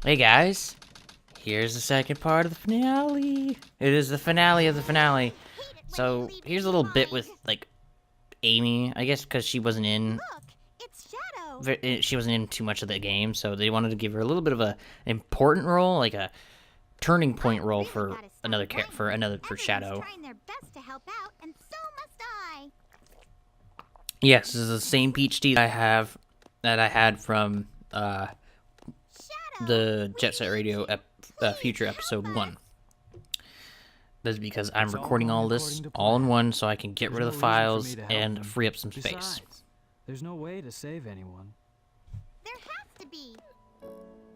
Hey guys, here's the second part of the finale. It is the finale of the finale. So here's a little bit with like Amy, I guess because she wasn't in. Look, it's Shadow. She wasn't in too much of the game, so they wanted to give her a little bit of a important role, like a turning point role for another for Shadow. Trying their best to help out, and so must I. Yes, this is the same peach tea that I had from Shadow, the Jet Set Radio Future episode 1. That's because I'm recording all this all in one so I can get rid of the files and free up some space. Besides, there's no way to save anyone. there has to be.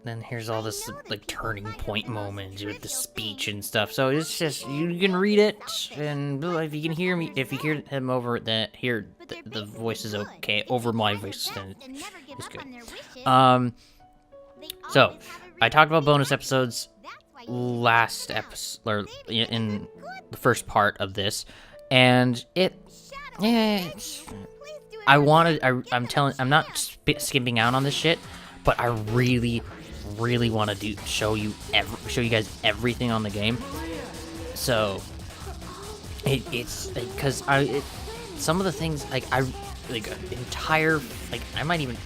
Then here's all this like turning point moments with the speech and stuff. So it's just you can read it, and if you can hear me, if you hear him over the voice is okay over my voice, then it's good. So I talked about bonus episodes last episode, or in the first part of this, and I'm not skipping out on this shit, but I really want to show you guys everything on the game. So it's because some of the things like entire I might even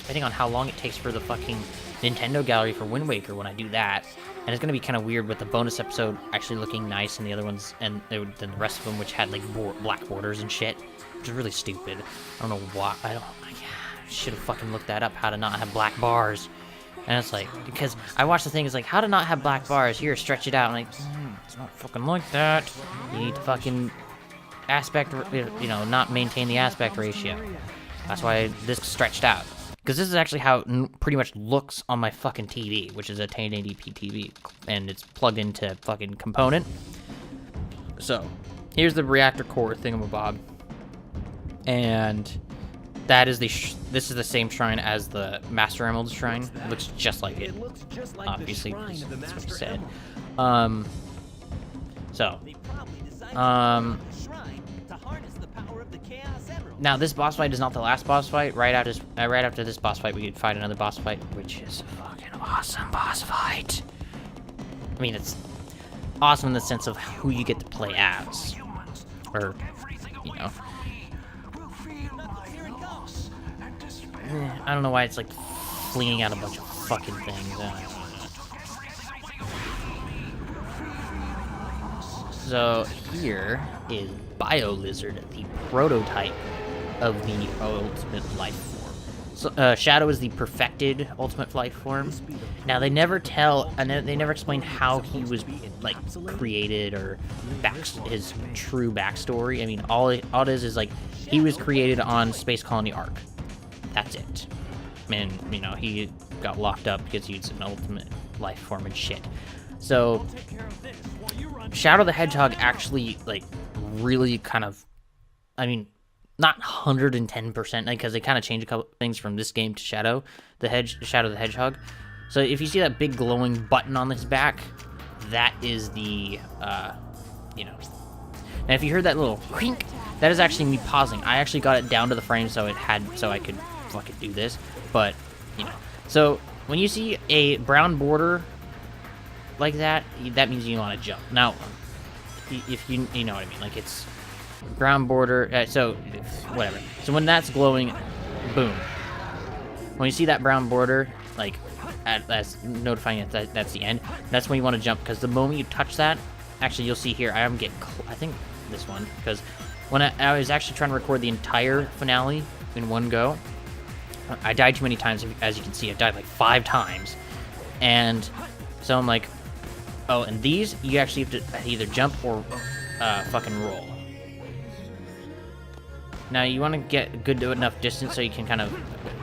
depending on how long it takes for the fucking Nintendo gallery for Wind Waker when I do that, and it's gonna be kind of weird with the bonus episode actually looking nice and the other ones and then the rest of them which had like black borders and shit, which is really stupid. I don't know why. I should have fucking looked that up, how to not have black bars. And it's like, because I watched the thing, it's like, how to not have black bars, here, stretch it out. I'm like, it's not fucking like that. You need to fucking not maintain the aspect ratio. That's why this stretched out. Because this is actually how it pretty much looks on my fucking TV, which is a 1080p TV, and it's plugged into fucking component. So, here's the reactor core thingamabob. And that is this is the same shrine as the Master Emerald shrine. It looks just like it. Obviously, that's what you said. Now this boss fight is not the last boss fight. Right after this boss fight, we could fight another boss fight, which is a fucking awesome boss fight. I mean, it's awesome in the sense of who you get to play as, or I don't know why it's like flinging out a bunch of fucking things. So here is BioLizard, the prototype of the ultimate life form. So Shadow is the perfected ultimate life form. Now they never they never explain how he was like created or his true backstory. I mean, all it is like he was created on Space Colony Arc. That's it. And, he got locked up because he was an ultimate life form and shit. So, Shadow the Hedgehog actually, really kind of, not 110%, because they kind of changed a couple things from this game to Shadow the Hedgehog. So, if you see that big glowing button on his back, that is the, And if you heard that little crink, that is actually me pausing. I actually got it down to the frame so I could fucking do this, but so when you see a brown border like that means you want to jump. Now if you know what I mean, like it's brown border, so whatever. So when that's glowing, boom, when you see that brown border, like that's notifying that's the end, that's when you want to jump, because the moment you touch that, actually you'll see here I am getting I think this one, because when I was actually trying to record the entire finale in one go, I died too many times. As you can see, I died like 5 times. And so I'm like, oh, and these, you actually have to either jump or fucking roll. Now, you want to get a good enough distance so you can kind of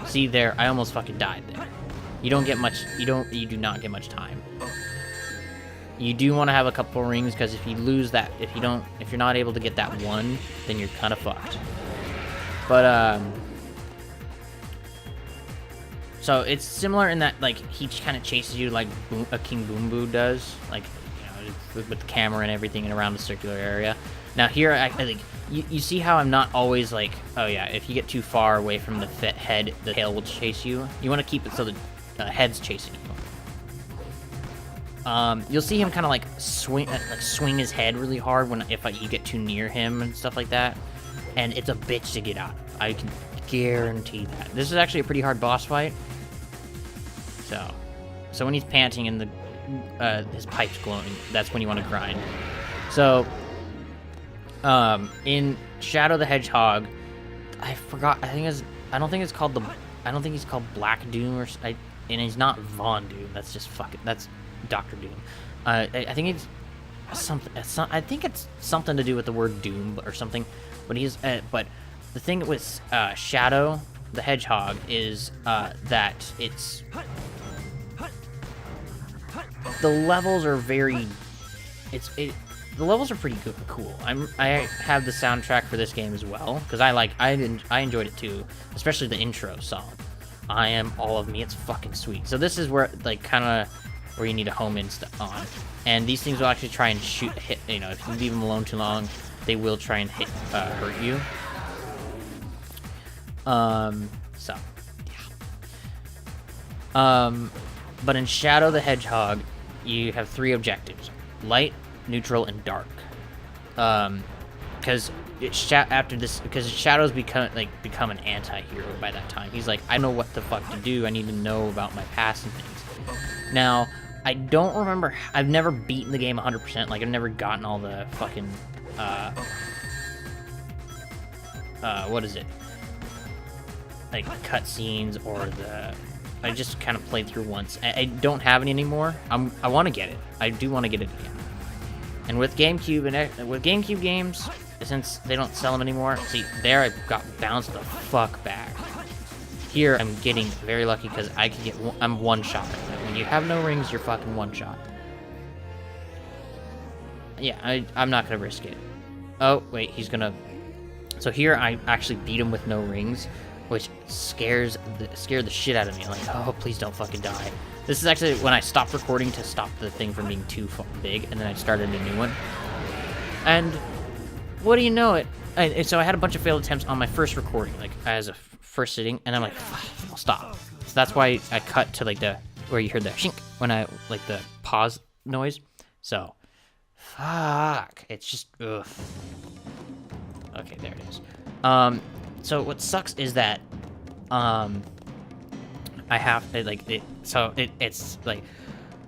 see there. I almost fucking died there. You do not get much time. You do want to have a couple rings, because if you lose that, if you're not able to get that one, then you're kind of fucked. But, so it's similar in that, like, he kind of chases you like a King Boom Boo does, like, with the camera and everything and around the circular area. Now here, I think, you see how I'm not always like, oh yeah, if you get too far away from the head, the tail will chase you. You want to keep it so the head's chasing you. You'll see him kind of like swing his head really hard if you get too near him and stuff like that, and it's a bitch to get out of. I can guarantee that. This is actually a pretty hard boss fight. So when he's panting and his pipe's glowing, that's when you want to grind. So in Shadow the Hedgehog, I forgot. I don't think he's called Black Doom and he's not Von Doom. That's just that's Dr. Doom. I think it's something. I think it's something to do with the word Doom or something. But the thing with Shadow the Hedgehog is that the levels are very. The levels are pretty cool. I have the soundtrack for this game as well because I enjoyed it too, especially the intro song. I Am All of Me. It's fucking sweet. So this is where kind of where you need to home in on, and these things will actually try and hit. If you leave them alone too long, they will try and hurt you. But in Shadow the Hedgehog, you have 3 objectives: light, neutral, and dark. Because Shadow's become an anti-hero by that time. He's like, I know what the fuck to do. I need to know about my past and things. Now, I don't remember. I've never beaten the game 100%. Like, I've never gotten all the fucking what is it? Like cutscenes or I just kind of played through once. I don't have any anymore. I want to get it. I do want to get it again. And with GameCube games, since they don't sell them anymore, see, there I got bounced the fuck back. Here, I'm getting very lucky because I'm one shot. When you have no rings, you're fucking one shot. Yeah, I'm not gonna risk it. Oh, wait, he's gonna... So here, I actually beat him with no rings, which scared the shit out of me. I'm like, oh, please don't fucking die. This is actually when I stopped recording to stop the thing from being too big, and then I started a new one. And what do you know it? And so I had a bunch of failed attempts on my first recording, like as a first sitting, and I'm like, I'll stop. So that's why I cut to where you heard the shink when I the pause noise. So, fuck. It's just ugh. Okay, there it is. So what sucks is that I have to it's like,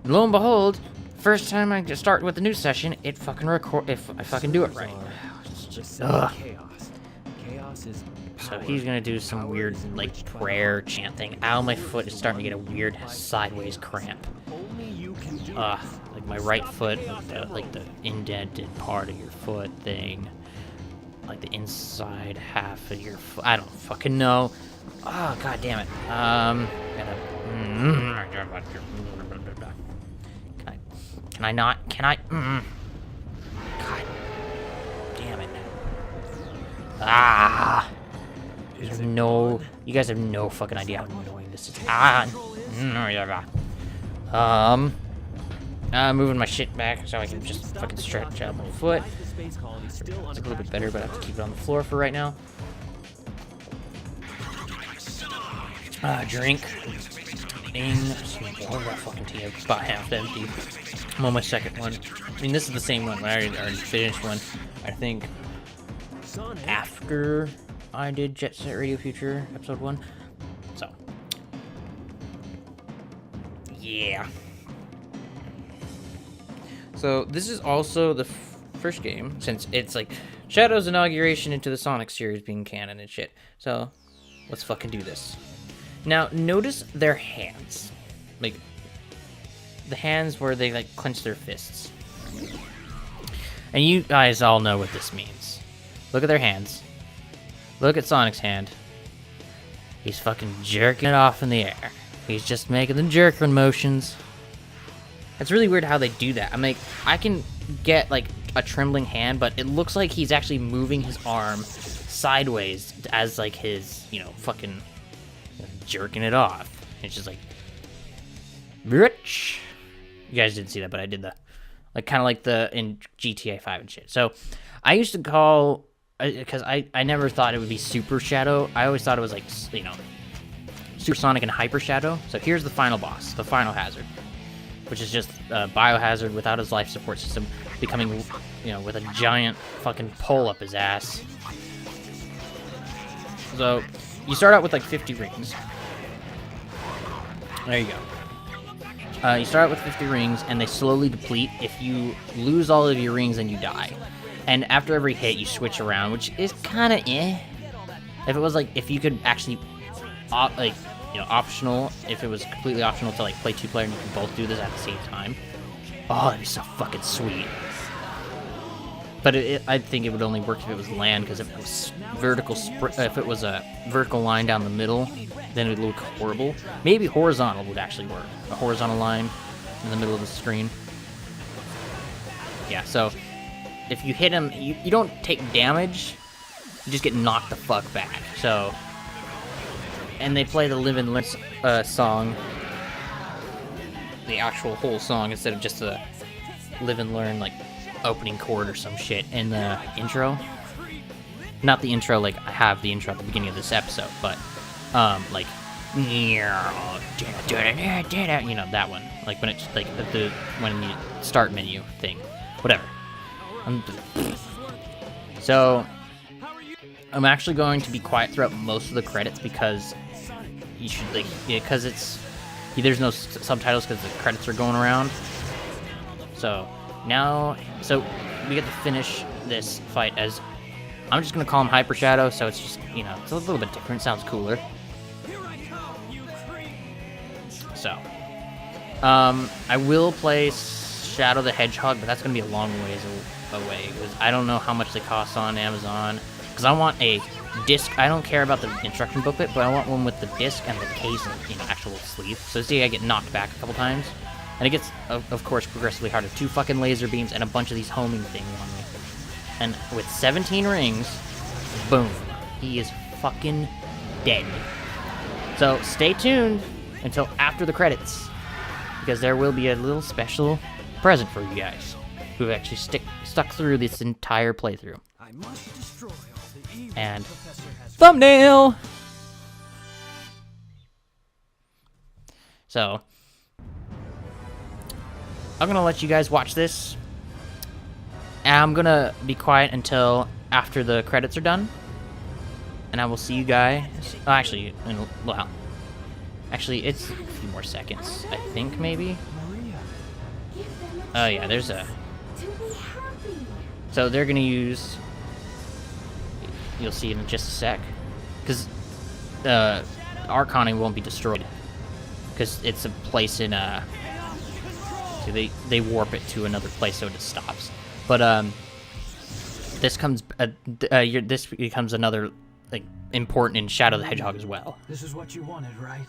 lo and behold, first time I just start with the new session, it fucking if I fucking do it right. It's just chaos is so he's gonna do some weird prayer chant thing. Ow, my foot is starting to get a weird sideways cramp. Like my right foot, the indented part of your foot thing. Like the inside half of your foot. I don't fucking know. Oh, god damn it. Can I not? Can I? God damn it. You guys have no fucking idea how annoying this is. Moving my shit back so I can just fucking stretch out my foot. It's a little bit better, but I have to keep it on the floor for right now. Drink. Bing. More of that fucking tea. I bought half empty. I'm on my second one. I mean, this is the same one. I already finished one. I think after I did Jet Set Radio Future episode 1. So, yeah. So this is also the first game, since it's Shadow's inauguration into the Sonic series being canon and shit. So let's fucking do this. Now notice their hands, the hands where they clench their fists. And you guys all know what this means. Look at their hands. Look at Sonic's hand. He's fucking jerking it off in the air. He's just making the jerking motions. It's really weird how they do that. I'm I can get a trembling hand, but it looks like he's actually moving his arm sideways as his, fucking jerking it off. It's just rich. You guys didn't see that, but I did the kind of the in GTA 5 and shit. So I used to call, because I never thought it would be Super Shadow. I always thought it was Super Sonic and Hyper Shadow. So here's the final boss, the final hazard. which is just Biohazard without his life support system, becoming, you know, with a giant fucking pole up his ass. So, you start out with like 50 rings. There you go. You start out with 50 rings, and they slowly deplete. If you lose all of your rings, then you die. And after every hit, you switch around, which is kind of eh. If it was like, if you could actually, like, you know, optional, if it was completely optional to like play 2-player and you can both do this at the same time. Oh, that'd be so fucking sweet. But I think it would only work if it was land, because if it was if it was a vertical line down the middle, then it would look horrible. Maybe horizontal would actually work. A horizontal line in the middle of the screen. Yeah, so if you hit him, you don't take damage, you just get knocked the fuck back. So, and they play the Live and Learn song, the actual whole song, instead of just the Live and Learn, like, opening chord or some shit in the intro. Not the intro like I have the intro at the beginning of this episode, but like, you know, that one, like when it's like when you start menu thing, whatever. So I'm actually going to be quiet throughout most of the credits, because you should, like, because there's no subtitles because the credits are going around. So we get to finish this fight as, I'm just gonna call him Hyper Shadow, so it's just, you know, it's a little bit different, sounds cooler. So, I will play Shadow the Hedgehog, but that's gonna be a long ways away, because I don't know how much they cost on Amazon, because I want a disc. I don't care about the instruction booklet, but I want one with the disc and the case and, you know, actual sleeve. So see, I get knocked back a couple times. And it gets, of course, progressively harder. 2 fucking laser beams and a bunch of these homing things on me. And with 17 rings, boom, he is fucking dead. So stay tuned until after the credits, because there will be a little special present for you guys who've actually stuck through this entire playthrough. I must destroy all the evil And Professor has thumbnail! So, I'm gonna let you guys watch this. And I'm gonna be quiet until after the credits are done. And I will see you guys. Actually, well, actually, it's a few more seconds, I think, maybe. Maria. Oh, yeah, there's a. So they're gonna use. You'll see in just a sec. Because Archon won't be destroyed. Because it's a place in a. So they warp it to another place so it just stops. But this becomes another, like, important in Shadow the Hedgehog as well. This is what you wanted, right?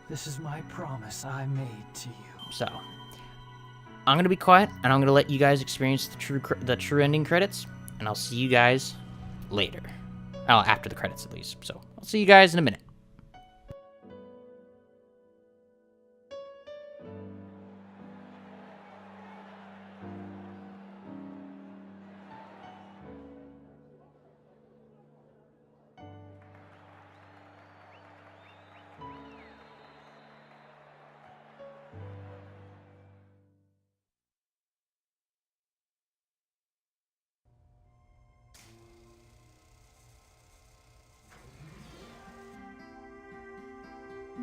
This is my promise I made to you. So I'm gonna be quiet and I'm gonna let you guys experience the true ending credits, and I'll see you guys later. After the credits at least. So I'll see you guys in a minute.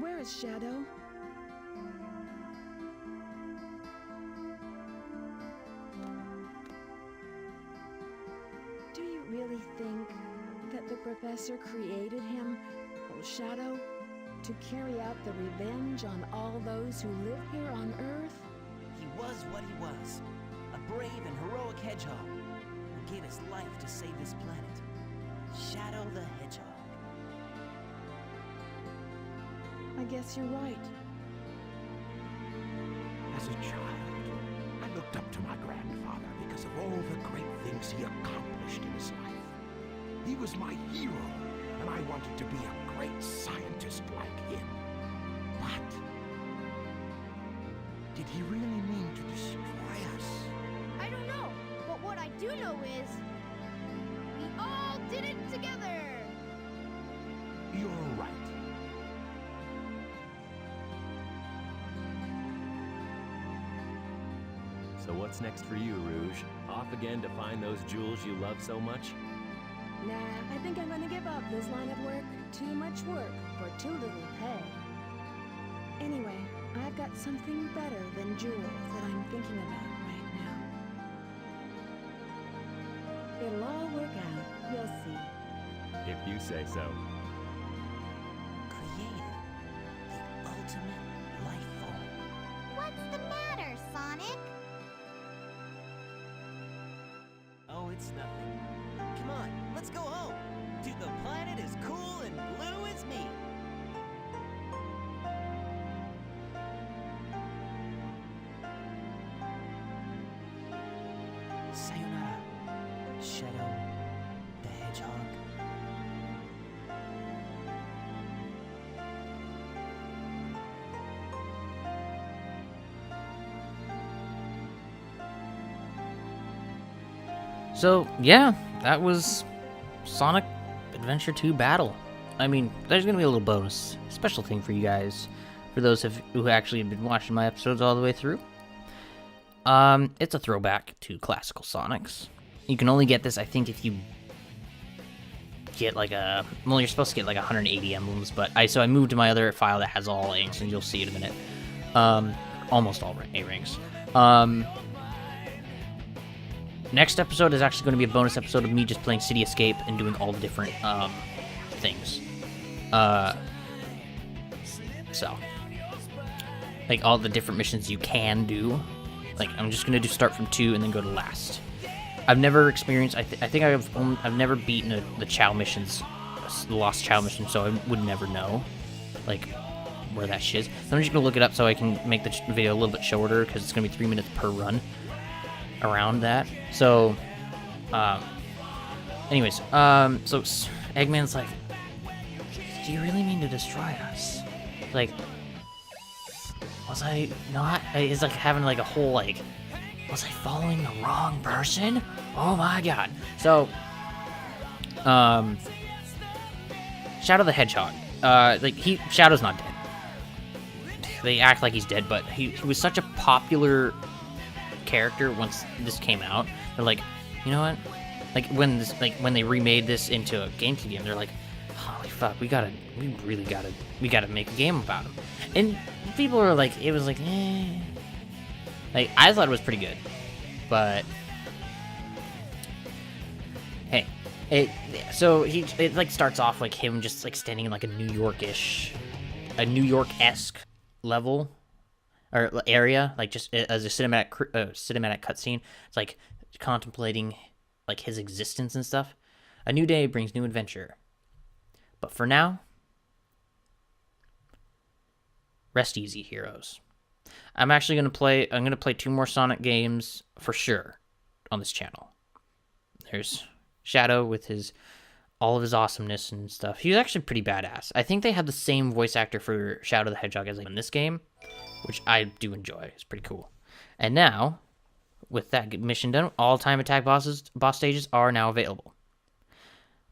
Where is Shadow? Do you really think that the professor created him, Shadow, to carry out the revenge on all those who live here on Earth? He was what he was, a brave and heroic hedgehog who gave his life to save this planet. Shadow the Hedgehog. I guess you're right. As a child, I looked up to my grandfather because of all the great things he accomplished in his life. He was my hero, and I wanted to be a great scientist like him. But did he really mean to destroy us? I don't know, but what I do know is we all did it together. You're right. So what's next for you, Rouge? Off again to find those jewels you love so much? Nah, I think I'm gonna give up this line of work. Too much work for too little pay. Anyway, I've got something better than jewels that I'm thinking about right now. It'll all work out, you'll see. If you say so. Created the ultimate life form. What's the matter, Sonic? Oh, it's nothing. Come on, let's go home. To the planet as cool and blue as me. Sayonara, Shadow the Hedgehog. So, yeah, that was Sonic Adventure 2 Battle. I mean, there's going to be a little bonus special thing for you guys, for those who actually have been watching my episodes all the way through. It's a throwback to classical Sonics. You can only get this, I think, if you get like well, you're supposed to get like 180 emblems, but I moved to my other file that has all A-rings, and you'll see in a minute. Almost all A-rings. Next episode is actually going to be a bonus episode of me just playing City Escape and doing all the different things. So, like all the different missions you can do. Like I'm just going to start from 2 and then go to last. I've never experienced. I think I've never beaten the Chow missions, the Lost Chow mission, so I would never know like where that shit is. So I'm just gonna look it up so I can make the video a little bit shorter because it's gonna be 3 minutes per run around that. So, anyways, so Eggman's like, "Do you really mean to destroy us? Like, was I not?" He's like having like a whole like, "Was I following the wrong person? Oh my god!" So, Shadow the Hedgehog, Shadow's not dead. They act like he's dead, but he was such a popular character once this came out. They're like, you know what? Like when they remade this into a GameCube game, they're like, holy fuck, we gotta make a game about him. And people were like, it was like, eh. Like I thought it was pretty good, but hey, it like starts off like him just like standing in like a New York-esque level or area, like just as a cinematic cutscene. It's like contemplating like his existence and stuff. A new day brings new adventure, but for now, rest easy, heroes. I'm gonna play 2 more Sonic games for sure on this channel. There's Shadow with all of his awesomeness and stuff. He's actually pretty badass. I think they have the same voice actor for Shadow the Hedgehog as in this game, which I do enjoy. It's pretty cool. And now, with that mission done, all time attack boss stages are now available.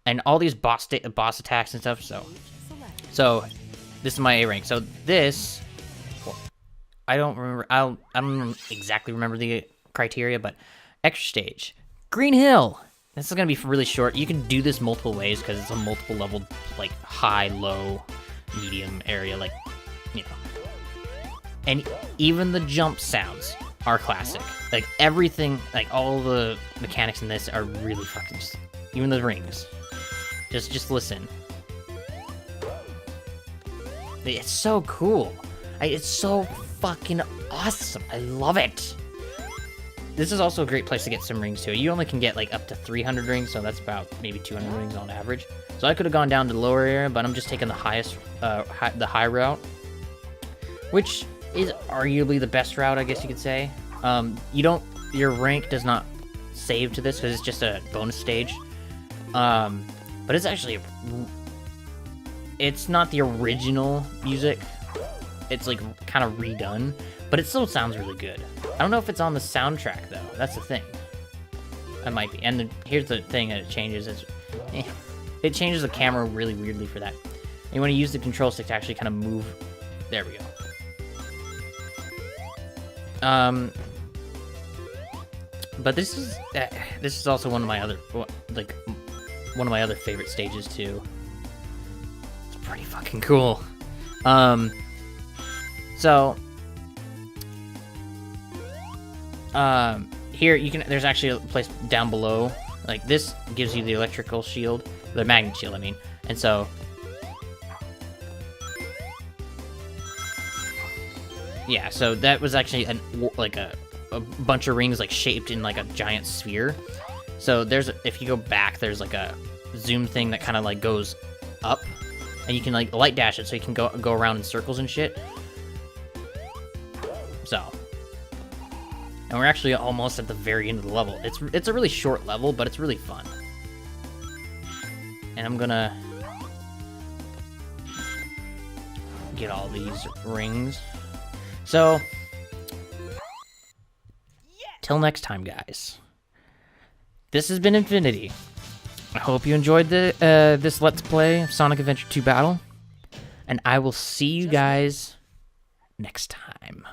And all these boss attacks and stuff, so this is my A rank. So this, I don't exactly remember the criteria, but extra stage, Green Hill. This is going to be really short. You can do this multiple ways because it's a multiple level, like high, low, medium area, like, you know. And even the jump sounds are classic. Like everything, like all the mechanics in this are really fucking, even the rings. Just listen. It's so cool. It's so fucking awesome. I love it. This is also a great place to get some rings too. You only can get like up to 300 rings, so that's about maybe 200 rings on average. So I could have gone down to the lower area, but I'm just taking the the high route, which is arguably the best route, I guess you could say. Your rank does not save to this because it's just a bonus stage. But it's actually it's not the original music. It's like kind of redone, but it still sounds really good. I don't know if it's on the soundtrack though. That's the thing. It might be. And here's the thing that it changes. It changes the camera really weirdly for that. And you want to use the control stick to actually kind of move. There we go. But this is also one of my other one of my other favorite stages too. It's pretty fucking cool. So here you can. There's actually a place down below. Like this gives you the electrical shield, the magnet shield. I mean, and so. Yeah, so that was actually like a bunch of rings like shaped in like a giant sphere. So if you go back, there's like a zoom thing that kind of like goes up, and you can like light dash it so you can go around in circles and shit. So, and we're actually almost at the very end of the level. It's a really short level, but it's really fun. And I'm gonna get all these rings. So, till next time, guys. This has been Infinity. I hope you enjoyed this Let's Play Sonic Adventure 2 Battle, and I will see you guys next time.